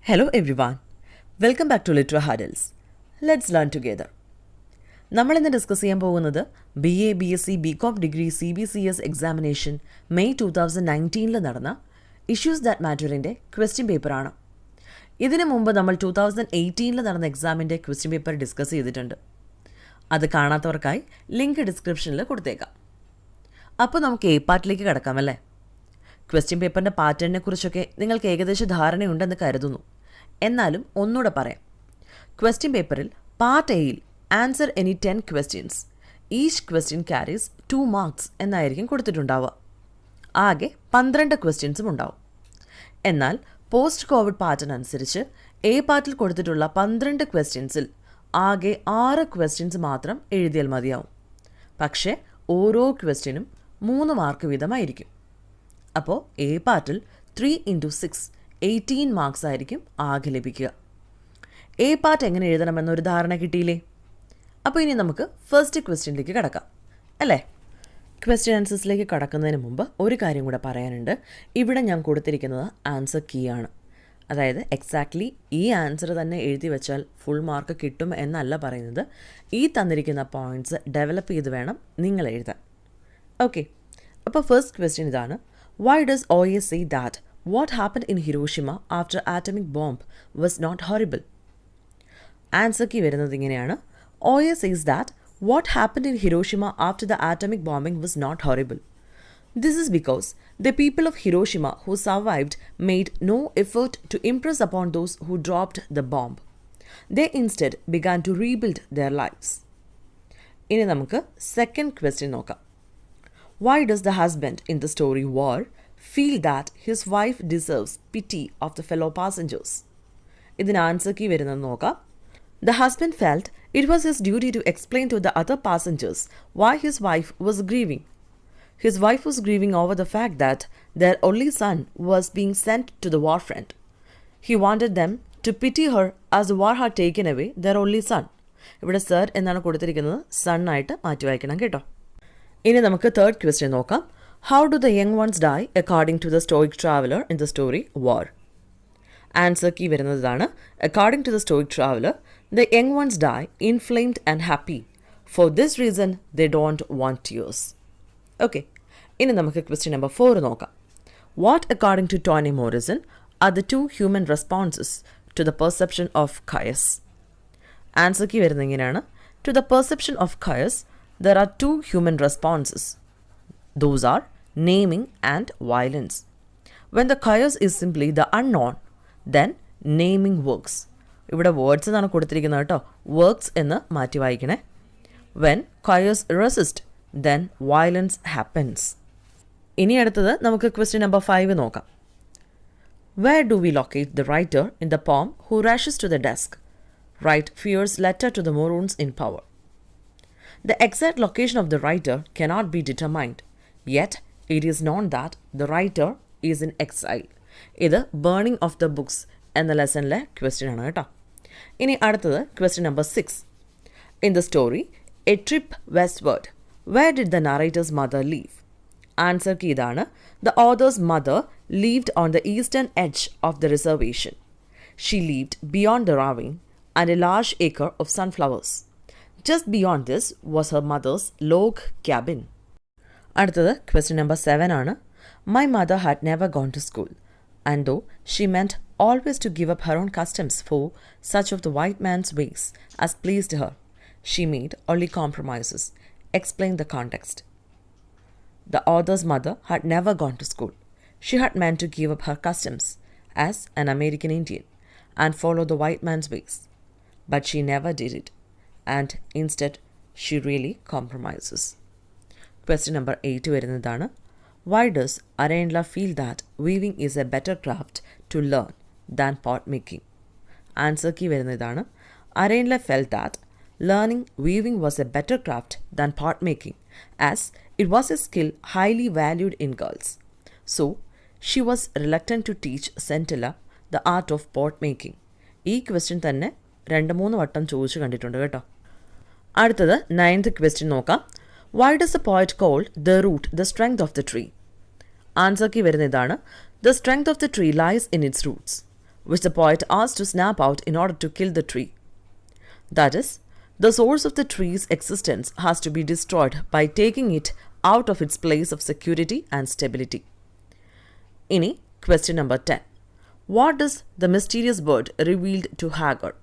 Hello everyone. Welcome back to Litera Hurdles. Let's learn together. നമ്മൾ ഇന്ന് discuss ചെയ്യാൻ പോകുന്നത് BA, BSc, BCom degree CBCS examination May 2019 നടന്ന issues that മാറ്ററിൻ്റെ question പേപ്പറാണ്. ഇതിനു മുമ്പ് നമ്മൾ 2018 നടന്ന എക്സാമിൻ്റെ ക്വസ്റ്റ്യൻ പേപ്പർ ഡിസ്കസ് ചെയ്തിട്ടുണ്ട്. അത് കാണാത്തവർക്കായി ലിങ്ക് ഡിസ്ക്രിപ്ഷനിൽ കൊടുത്തേക്കാം. അപ്പോൾ നമുക്ക് എ പാർട്ടിലേക്ക് കിടക്കാമല്ലേ. ക്വസ്റ്റ്യൻ പേപ്പറിൻ്റെ പാറ്റേണിനെ കുറിച്ചൊക്കെ നിങ്ങൾക്ക് ഏകദേശ ധാരണയുണ്ടെന്ന് കരുതുന്നു. എന്നാലും ഒന്നുകൂടെ പറയാം. ക്വസ്റ്റ്യൻ പേപ്പറിൽ പാർട്ട് എയിൽ answer any 10 questions, each question carries 2 marks എന്നായിരിക്കും കൊടുത്തിട്ടുണ്ടാവുക. ആകെ 12 ക്വസ്റ്റ്യൻസും ഉണ്ടാവും. എന്നാൽ പോസ്റ്റ് കോവിഡ് പാറ്റേൺ അനുസരിച്ച് എ പാർട്ടിൽ കൊടുത്തിട്ടുള്ള 12 ക്വസ്റ്റ്യൻസിൽ ആകെ 6 ക്വസ്റ്റ്യൻസ് മാത്രം എഴുതിയാൽ മതിയാവും. പക്ഷേ ഓരോ ക്വസ്റ്റ്യനും 3 മാർക്ക് വീതമായിരിക്കും. അപ്പോൾ എ പാർട്ടിൽ 3 × 6 18 മാർക്സ് ആയിരിക്കും ആകെ ലഭിക്കുക. എ പാർട്ട് എങ്ങനെ എഴുതണമെന്നൊരു ധാരണ കിട്ടിയില്ലേ? അപ്പോൾ ഇനി നമുക്ക് ഫസ്റ്റ് ക്വസ്റ്റ്യനിലേക്ക് കടക്കാം അല്ലേ. ക്വസ്റ്റ്യൻ ആൻസേഴ്സിലേക്ക് കടക്കുന്നതിന് മുമ്പ് ഒരു കാര്യം കൂടെ പറയാനുണ്ട്. ഇവിടെ ഞാൻ കൊടുത്തിരിക്കുന്നത് ആൻസർ കീ ആണ്. അതായത് എക്സാക്ട്ലി ഈ ആൻസർ തന്നെ എഴുതി വെച്ചാൽ ഫുൾ മാർക്ക് കിട്ടും എന്നല്ല പറയുന്നത്. ഈ തന്നിരിക്കുന്ന പോയിൻറ്റ്സ് ഡെവലപ്പ് ചെയ്ത് വേണം നിങ്ങൾ എഴുതാൻ. ഓക്കെ, അപ്പോൾ ഫസ്റ്റ് ക്വസ്റ്റ്യൻ ഇതാണ്. Why does OA say that what happened in Hiroshima after atomic bomb was not horrible? Answer key വരുന്നത് ഇങ്ങനെയാണ്. OA says that what happened in Hiroshima after the atomic bombing was not horrible. This is because the people of Hiroshima who survived made no effort to impress upon those who dropped the bomb. They instead began to rebuild their lives. ഇനി നമുക്ക് second question നോക്കാം. Why does the husband in the story War feel that his wife deserves pity of the fellow passengers? ഇതിന് answer key വരുന്നത് നോക്കാം. The husband felt it was his duty to explain to the other passengers why his wife was grieving. His wife was grieving over the fact that their only son was being sent to the war front. He wanted them to pity her as the war had taken away their only son. ഇവിടെ sir എന്നാണ് കൊടുത്തിരിക്കുന്നത്, son ആയിട്ട് മാറ്റി വായിക്കണം കേട്ടോ. ഇനി നമുക്ക് third question നോക്കാം. How do the young ones die according to the stoic traveller in the story war? Answer key വരുന്നതാണ്. According to the stoic traveller, the young ones die inflamed and happy. For this reason they don't want tears. Okay, ഇനി നമുക്ക് question number 4 നോക്കാം. What according to Toni Morrison are the 2 human responses to the perception of കയസ്? Answer key വരുന്നത് ഇങ്ങനെയാണ്. To the perception of കയസ് there are 2 human responses. Those are naming and violence. When the chaos is simply the unknown, then naming works. ഇവിടെ words എന്നാണ് കൊടുത്തിരിക്കുന്നത് കേട്ടോ, works എന്ന് മാറ്റി വായിക്കണേ. When chaos resist, then violence happens. ഇനി അടുത്തത് നമുക്ക് ക്വസ്റ്റ്യൻ നമ്പർ 5 നോക്കാം. Where do we locate the writer in the poem who rushes to the desk? Write fierce letter to the Maroons in power. The exact location of the writer cannot be determined, yet it is known that the writer is in exile. ഇത് burning of the books എന്ന ലെസണിലെ question ആണ് കേട്ടോ. ഇനി അടുത്തത് question number 6. In the story a trip westward, where did the narrator's mother live? Answer key ഇതാണ്. The author's mother lived on the eastern edge of the reservation. She lived beyond the ravine and a large acre of sunflowers. Just beyond this was her mother's log cabin. അടുത്തത് question number 7 ആണ്. My mother had never gone to school, and though she meant always to give up her own customs for such of the white man's ways as pleased her, she made only compromises. Explain the context. The author's mother had never gone to school. She had meant to give up her customs as an American Indian and follow the white man's ways, but she never did it. And instead she really compromises. Question number 8 വരുന്നതാണ്. Why does Arenla feel that weaving is a better craft to learn than pot making? Answer key വരുന്നതാണ്. Arenla felt that learning weaving was a better craft than pot making, as it was a skill highly valued in girls. So she was reluctant to teach Centilla the art of pot making. ഈ question തന്നെ 2-3 വട്ടം ചോദിച്ചു കണ്ടിട്ടുണ്ട് കേട്ടോ. അടുത്തത് 9th question നോക്കാം. Why does the poet call the root the strength of the tree? Answer key വരുന്ന ഇതാണ്. The strength of the tree lies in its roots. which the poet asked to snap out in order to kill the tree. That is, the source of the tree's existence has to be destroyed by taking it out of its place of security and stability. Ini, question number 10. What does the mysterious bird revealed to Hagar?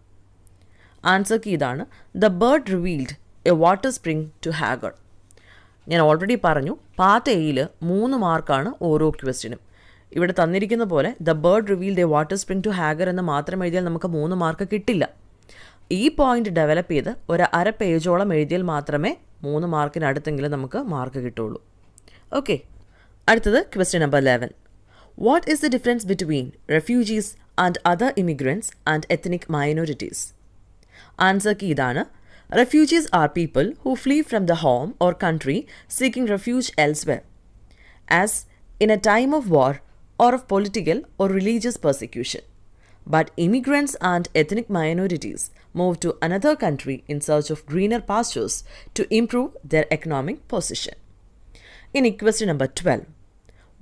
Answer key idana. The bird revealed a water spring to Hagar. ഞാൻ already പറഞ്ഞു part എയിൽ 3 മാർക്കാണ് ഓരോ ക്വസ്റ്റ്യനും. ഇവിടെ തന്നിരിക്കുന്ന പോലെ the bird revealed a water spring to Hagar എന്ന് മാത്രം എഴുതിയാൽ നമുക്ക് 3 മാർക്ക് കിട്ടില്ല. ഈ പോയിന്റ് ഡെവലപ്പ് ചെയ്ത് ഒരു അര പേജോളം എഴുതിയാൽ മാത്രമേ 3 മാർക്കിനടുത്തെങ്കിലും നമുക്ക് മാർക്ക് കിട്ടുള്ളൂ. ഓക്കെ, അടുത്തത് question number 11. What is the difference between refugees and other immigrants and ethnic minorities? Answer key ഇതാണ്. Refugees are people who flee from the home or country seeking refuge elsewhere, as in a time of war or of political or religious persecution. But immigrants and ethnic minorities move to another country in search of greener pastures to improve their economic position. In question number 12,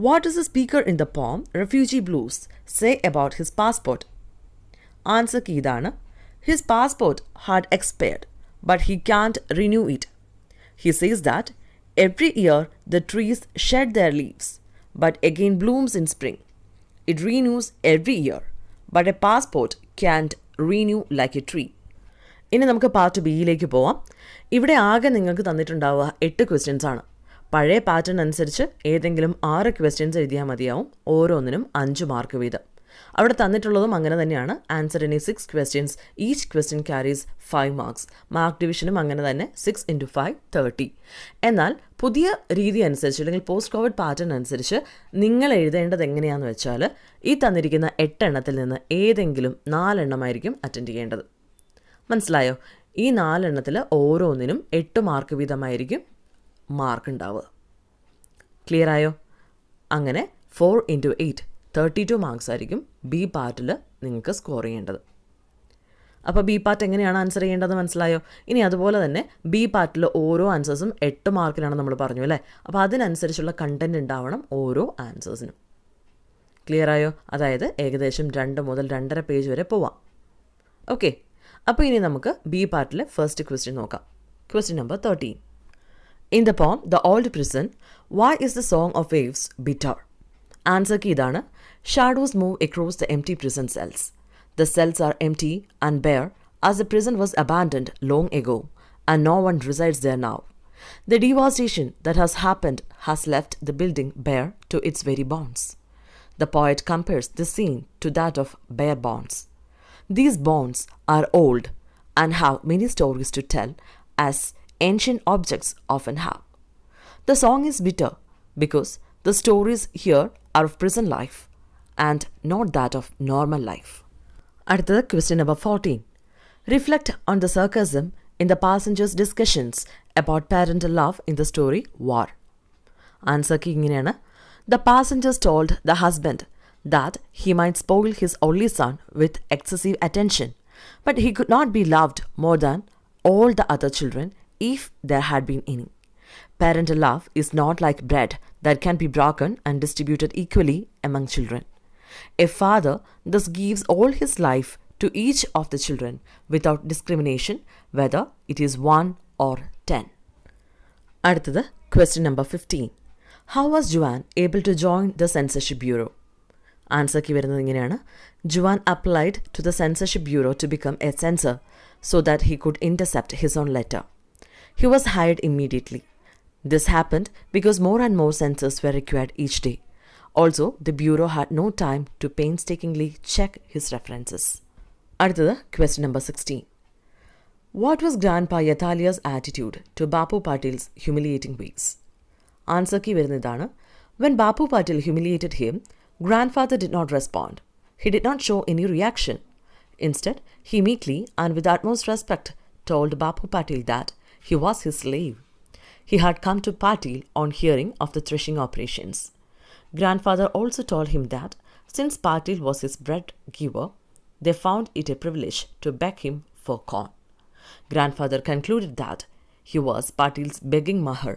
what does the speaker in the poem Refugee Blues say about his passport? Answer key idana. His passport had expired, but he can't renew it. He says that every year the trees shed their leaves, but again blooms in spring. It renews every year, but a passport can't renew like a tree. ഇനി നമുക്ക് part ബിയിലേക്ക് പോവാം. ഇവിടെ ആകെ നിങ്ങൾക്ക് തന്നിട്ടുണ്ടാവുക 8 questions ആണ്. പഴയ pattern അനുസരിച്ച് ഏതെങ്കിലും 6 ക്വസ്റ്റ്യൻസ് എഴുതിയാൽ മതിയാവും. ഓരോന്നിനും 5 മാർക്ക് വീതം. അവിടെ തന്നിട്ടുള്ളതും അങ്ങനെ തന്നെയാണ്. ആൻസർ ഇനി 6 questions. Each question carries 5 marks. Mark ഡിവിഷനും അങ്ങനെ തന്നെ 6 × 5 30. എന്നാൽ പുതിയ രീതി അനുസരിച്ച് അല്ലെങ്കിൽ പോസ്റ്റ് കോവിഡ് പാറ്റേൺ അനുസരിച്ച് നിങ്ങൾ എഴുതേണ്ടത് എങ്ങനെയാണെന്ന് വെച്ചാൽ ഈ തന്നിരിക്കുന്ന 8 എണ്ണത്തിൽ നിന്ന് ഏതെങ്കിലും 4 എണ്ണമായിരിക്കും അറ്റൻഡ് ചെയ്യേണ്ടത്. മനസ്സിലായോ? ഈ 4 എണ്ണത്തിൽ ഓരോന്നിനും 8 മാർക്ക് വീതമായിരിക്കും മാർക്ക് ഉണ്ടാവുക. ക്ലിയർ ആയോ? അങ്ങനെ 4 × 8 32 മാർക്സ് ആയിരിക്കും ബി പാർട്ടിൽ നിങ്ങൾക്ക് സ്കോർ ചെയ്യേണ്ടത്. അപ്പോൾ ബി പാർട്ട് എങ്ങനെയാണ് ആൻസർ ചെയ്യേണ്ടത് മനസ്സിലായോ? ഇനി അതുപോലെ തന്നെ ബി പാർട്ടിൽ ഓരോ ആൻസേഴ്സും 8 മാർക്കിനാണ് നമ്മൾ പറഞ്ഞു അല്ലേ? അപ്പോൾ അതിനനുസരിച്ചുള്ള കണ്ടൻറ് ഉണ്ടാവണം ഓരോ ആൻസേഴ്സിനും. ക്ലിയർ ആയോ? അതായത് ഏകദേശം 2 മുതൽ 2.5 പേജ് വരെ പോവാം. ഓക്കെ, അപ്പോൾ ഇനി നമുക്ക് ബി പാർട്ടിലെ ഫസ്റ്റ് ക്വസ്റ്റ്യൻ നോക്കാം. Question number 13. In the poem The Old Prison, why is the song of waves bitter? Answer key idana. Shadows move across the empty prison cells. The cells are empty and bare as the prison was abandoned long ago and no one resides there now. The devastation that has happened has left the building bare to its very bones. The poet compares this scene to that of bare bones. These bones are old and have many stories to tell as ancient objects often have. The song is bitter because the stories here are of prison life and not that of normal life. അടുത്തത് question number 14. Reflect on the sarcasm in the passengers' discussions about parental love in the story War. Answer key ഇങ്ങനെയാണ്. The passengers told the husband that he might spoil his only son with excessive attention, but he could not be loved more than all the other children if there had been any. Parental love is not like bread that can be broken and distributed equally among children. A father thus gives all his life to each of the children without discrimination, whether it is 1 or 10. അടുത്തത് question number 15. How was Juan able to join the censorship bureau? Answer key വരുന്നത് ഇങ്ങനെയാണ്. Juan applied to the censorship bureau to become a censor so that he could intercept his own letter. He was hired immediately. This happened because more and more censors were required each day. Also, the bureau had no time to painstakingly check his references. അടുത്തത് question number 16. What was Grandpa Yathalia's attitude to Bapu Patil's humiliating ways? Answer key വരുന്നത് ഇതാണ്. When Bapu Patil humiliated him, grandfather did not respond. He did not show any reaction. Instead, he meekly and with utmost respect told Bapu Patil that he was his slave. He had come to Patil on hearing of the threshing operations. Grandfather also told him that since Patil was his bread giver, they found it a privilege to beg him for corn. Grandfather concluded that he was Patil's begging mahar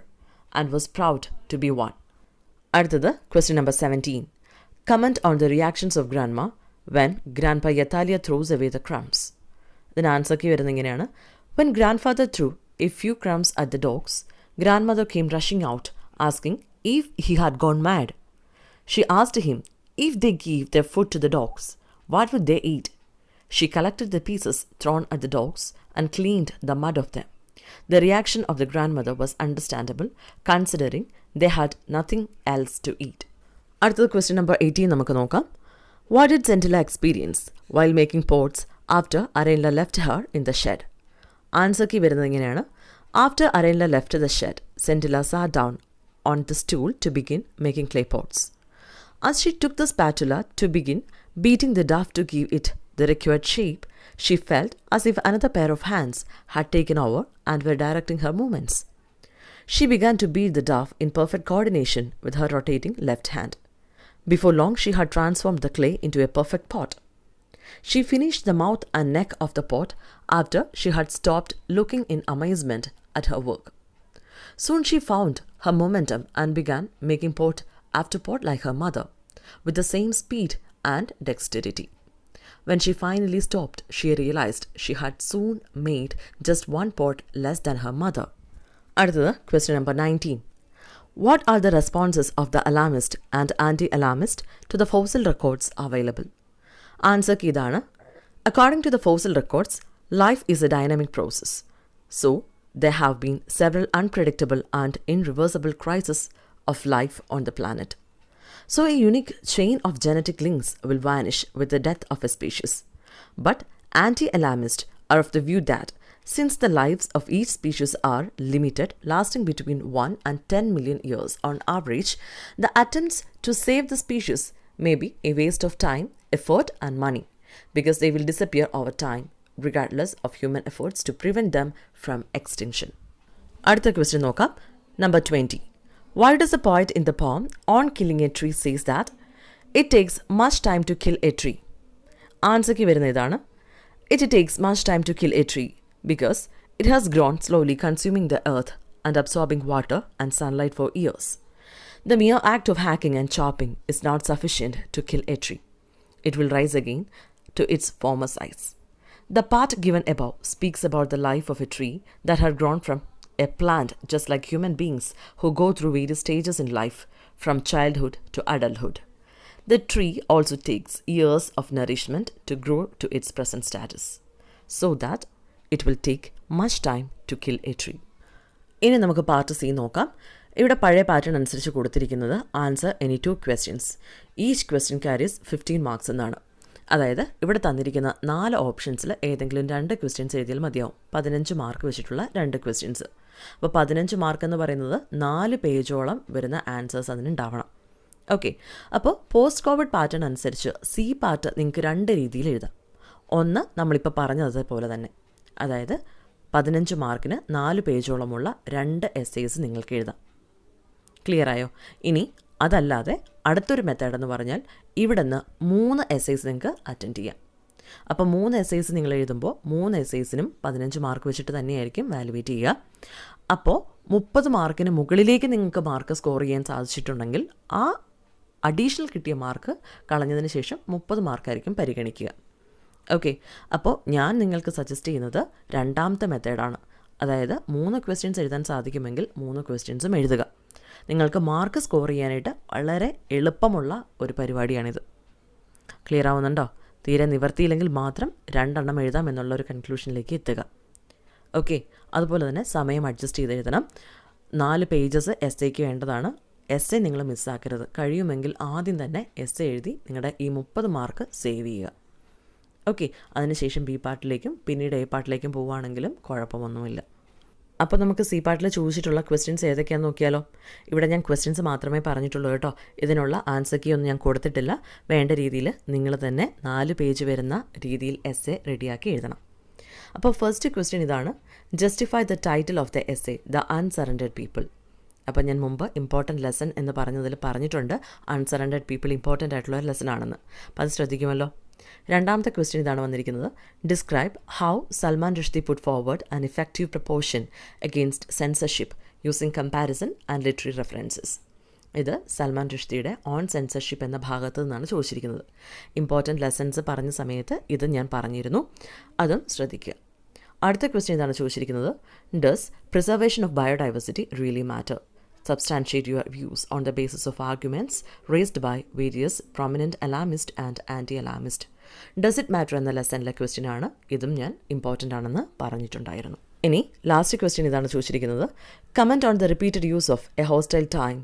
and was proud to be one. അടുത്തത് question number 17. Comment on the reactions of grandma when Grandpa Yatalia throws away the crumbs. ഇതിന് answer key വരുന്നത് ഇങ്ങനെയാണ്. When grandfather threw a few crumbs at the dogs, grandmother came rushing out, asking if he had gone mad. She asked him if they gave their food to the dogs, what would they eat? She collected the pieces thrown at the dogs and cleaned the mud of them. The reaction of the grandmother was understandable, considering they had nothing else to eat. അടുത്തത് question number 18 നമുക്ക് നോക്കാം. What did Scintilla experience while making pots after Arenla left her in the shed? Answer key വരുന്നത് ഇങ്ങനെയാണ്. After Arenla left the shed, Scintilla sat down on the stool to begin making clay pots. As she took the spatula to begin beating the dough to give it the required shape, she felt as if another pair of hands had taken over and were directing her movements. She began to beat the dough in perfect coordination with her rotating left hand. Before long, she had transformed the clay into a perfect pot. She finished the mouth and neck of the pot after she had stopped looking in amazement at her work. Soon she found her momentum and began making pot after pot like her mother, with the same speed and dexterity. When she finally stopped, she realized she had soon made just one pot less than her mother. അടുത്തത് question number 19. What are the responses of the alarmist and anti-alarmist to the fossil records available? Answer key ഇതാണ്. According to the fossil records, life is a dynamic process. So, there have been several unpredictable and irreversible crises of life on the planet. So, a unique chain of genetic links will vanish with the death of a species. But anti-alarmists are of the view that since the lives of each species are limited, lasting between 1 and 10 million years on average, the attempts to save the species may be a waste of time, effort and money, because they will disappear over time, regardless of human efforts to prevent them from extinction. അടുത്ത question നോക്കാം. Number 20. Why does the poet in the poem On Killing a Tree says that it takes much time to kill a tree? Answer key വരുന്ന ഇതാണ്. It takes much time to kill a tree because it has grown slowly, consuming the earth and absorbing water and sunlight for years. The mere act of hacking and chopping is not sufficient to kill a tree. It will rise again to its former size. The part given above speaks about the life of a tree that had grown from a plant, just like human beings who go through various stages in life, from childhood to adulthood. The tree also takes years of nourishment to grow to its present status, so that it will take much time to kill a tree. ഇനി നമുക്ക് part C നോക്കാം. ഇവിടെ പഴയ pattern അനുസരിച്ച് കൊടുത്തിരിക്കുന്നത് answer any 2 questions. Each question carries 15 marks എന്നാണ്. അതായത് ഇവിടെ തന്നിരിക്കുന്ന 4 ഓപ്ഷൻസിൽ ഏതെങ്കിലും 2 ക്വസ്റ്റ്യൻസ് എഴുതിയാൽ മതിയാവും. 15 മാർക്ക് വെച്ചിട്ടുള്ള 2 ക്വസ്റ്റ്യൻസ്. അപ്പോൾ 15 മാർക്ക് എന്ന് പറയുന്നത് 4 പേജോളം വരുന്ന ആൻസേഴ്സ് അതിനുണ്ടാവണം. ഓക്കെ, അപ്പോൾ പോസ്റ്റ് കോവിഡ് പാറ്റേൺ അനുസരിച്ച് സി പാർട്ട് നിങ്ങൾക്ക് 2 രീതിയിൽ എഴുതാം. ഒന്ന് നമ്മളിപ്പോൾ പറഞ്ഞതുപോലെ തന്നെ, അതായത് 15 മാർക്കിന് 4 പേജോളമുള്ള 2 essays നിങ്ങൾക്ക് എഴുതാം. ക്ലിയർ ആയോ? ഇനി അതല്ലാതെ അടുത്തൊരു മെത്തേഡ് എന്ന് പറഞ്ഞാൽ ഇവിടെ നിന്ന് 3 essays നിങ്ങൾക്ക് അറ്റൻഡ് ചെയ്യാം. അപ്പോൾ 3 essays നിങ്ങൾ എഴുതുമ്പോൾ 3 essaysനും 15 മാർക്ക് വെച്ചിട്ട് തന്നെയായിരിക്കും വാലുവേറ്റ് ചെയ്യുക. അപ്പോൾ 30 മാർക്കിന് മുകളിലേക്ക് നിങ്ങൾക്ക് മാർക്ക് സ്കോർ ചെയ്യാൻ സാധിച്ചിട്ടുണ്ടെങ്കിൽ ആ അഡീഷണൽ കിട്ടിയ മാർക്ക് കളഞ്ഞതിന് ശേഷം 30 മാർക്കായിരിക്കും പരിഗണിക്കുക. ഓക്കെ, അപ്പോൾ ഞാൻ നിങ്ങൾക്ക് സജസ്റ്റ് ചെയ്യുന്നത് രണ്ടാമത്തെ മെത്തേഡാണ്. അതായത് 3 ക്വസ്റ്റ്യൻസ് എഴുതാൻ സാധിക്കുമെങ്കിൽ 3 ക്വസ്റ്റ്യൻസും എഴുതുക. നിങ്ങൾക്ക് മാർക്ക് സ്കോർ ചെയ്യാനായിട്ട് വളരെ എളുപ്പമുള്ള ഒരു പരിപാടിയാണിത്. ക്ലിയർ ആവുന്നുണ്ടോ? തീരെ നിവർത്തിയില്ലെങ്കിൽ മാത്രം 2 എണ്ണം എഴുതാം എന്നുള്ളൊരു കൺക്ലൂഷനിലേക്ക് എത്തുക. ഓക്കെ, അതുപോലെ തന്നെ സമയം അഡ്ജസ്റ്റ് ചെയ്ത് എഴുതണം. 4 പേജസ് എസ്സേക്ക് വേണ്ടതാണ്. എസ്സേ നിങ്ങൾ മിസ്സാക്കരുത്. കഴിയുമെങ്കിൽ ആദ്യം തന്നെ എസ്സേ എഴുതി നിങ്ങളുടെ ഈ 30 മാർക്ക് സേവ് ചെയ്യുക. ഓക്കെ, അതിനുശേഷം ബി പാർട്ടിലേക്കും പിന്നീട് എ പാർട്ടിലേക്കും പോവുകയാണെങ്കിലും കുഴപ്പമൊന്നുമില്ല. അപ്പോൾ നമുക്ക് സി പാർട്ടിൽ ചോദിച്ചിട്ടുള്ള ക്വസ്റ്റ്യൻസ് ഏതൊക്കെയാണെന്ന് നോക്കിയാലോ. ഇവിടെ ഞാൻ ക്വസ്റ്റ്യൻസ് മാത്രമേ പറഞ്ഞിട്ടുള്ളൂ കേട്ടോ. ഇതിനുള്ള ആൻസർ കീ ഒന്നും ഞാൻ കൊടുത്തിട്ടില്ല. വേണ്ട രീതിയിൽ നിങ്ങൾ തന്നെ 4 പേജ് വരുന്ന രീതിയിൽ എസ്സേ റെഡിയാക്കി എഴുതണം. അപ്പോൾ ഫസ്റ്റ് ക്വസ്റ്റ്യൻ ഇതാണ്. Justify the title of the essay the unsurrendered people. അപ്പോൾ ഞാൻ മുമ്പ് ഇമ്പോർട്ടൻറ്റ് ലെസൺ എന്ന് പറഞ്ഞതിൽ പറഞ്ഞിട്ടുണ്ട് അൺസറണ്ടർഡ് പീപ്പിൾ ഇമ്പോർട്ടൻ്റ് ആയിട്ടുള്ള ഒരു ലെസൺ ആണെന്ന്. അപ്പോൾ അത് ശ്രദ്ധിക്കുമല്ലോ. രണ്ടാമത്തെ ക്വസ്റ്റ്യൻ ഇതാണ് വന്നിരിക്കുന്നത്. Describe how Salman Rushdie put forward an effective proportion against censorship using comparison and literary references. ഇത് സൽമാൻ റുഷ്ദിയുടെ ഓൺ സെൻസർഷിപ്പ് എന്ന ഭാഗത്ത് നിന്നാണ് ചോദിച്ചിരിക്കുന്നത്. ഇമ്പോർട്ടൻറ്റ് ലെസൺസ് പറഞ്ഞ സമയത്ത് ഇത് ഞാൻ പറഞ്ഞിരുന്നു, അതും ശ്രദ്ധിക്കുക. അടുത്ത ക്വസ്റ്റ്യൻ ഇതാണ് ചോദിച്ചിരിക്കുന്നത്. Does preservation of biodiversity really matter? Substantiate your views on the basis of arguments raised by various prominent alarmist and anti-alarmist. Does it matter എന്ന ലെസണിലെ ക്വസ്റ്റ്യൻ ആണ്. ഇതും ഞാൻ ഇമ്പോർട്ടൻ്റ് ആണെന്ന് പറഞ്ഞിട്ടുണ്ടായിരുന്നു. ഇനി ലാസ്റ്റ് ക്വസ്റ്റ്യൻ ഇതാണ് ചോദിച്ചിരിക്കുന്നത്. Comment on the repeated use of A hostile time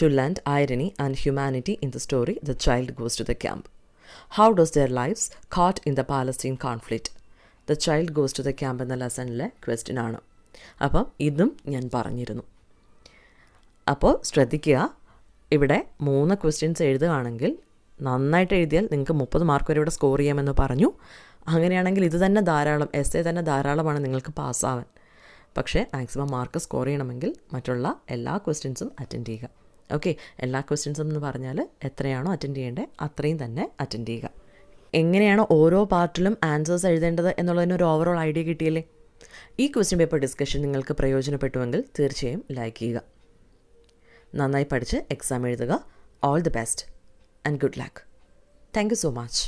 to lend irony and humanity in the story The Child Goes to the Camp. How does their lives caught in the Palestine conflict? The Child Goes to the Camp എന്ന ലെസണിലെ question ആണ്. അപ്പം ഇതും ഞാൻ പറഞ്ഞിരുന്നു. അപ്പോൾ ശ്രദ്ധിക്കുക, ഇവിടെ 3 ക്വസ്റ്റ്യൻസ് എഴുതുകയാണെങ്കിൽ നന്നായിട്ട് എഴുതിയാൽ നിങ്ങൾക്ക് 30 മാർക്ക് വരെ ഇവിടെ സ്കോർ ചെയ്യാമെന്ന് പറഞ്ഞു. അങ്ങനെയാണെങ്കിൽ ഇത് തന്നെ ധാരാളം, എസ്സേ തന്നെ ധാരാളമാണ് നിങ്ങൾക്ക് പാസ്സാവാൻ. പക്ഷേ മാക്സിമം മാർക്ക് സ്കോർ ചെയ്യണമെങ്കിൽ മറ്റുള്ള എല്ലാ ക്വസ്റ്റ്യൻസും അറ്റൻഡ് ചെയ്യുക. ഓക്കെ, എല്ലാ ക്വസ്റ്റ്യൻസും എന്ന് പറഞ്ഞാൽ എത്രയാണോ അറ്റൻഡ് ചെയ്യേണ്ടത് അത്രയും തന്നെ അറ്റൻഡ് ചെയ്യുക. എങ്ങനെയാണ് ഓരോ പാർട്ടിലും ആൻസേഴ്സ് എഴുതേണ്ടത് എന്നുള്ളതിനൊരു ഓവറോൾ ഐഡിയ കിട്ടിയില്ലേ? ഈ ക്വസ്റ്റ്യൻ പേപ്പർ ഡിസ്കഷൻ നിങ്ങൾക്ക് പ്രയോജനപ്പെട്ടുവെങ്കിൽ തീർച്ചയായും ലൈക്ക് ചെയ്യുക. നന്നായി പഠിച്ച് എക്സാം എഴുതുക. All the best and good luck. Thank you so much.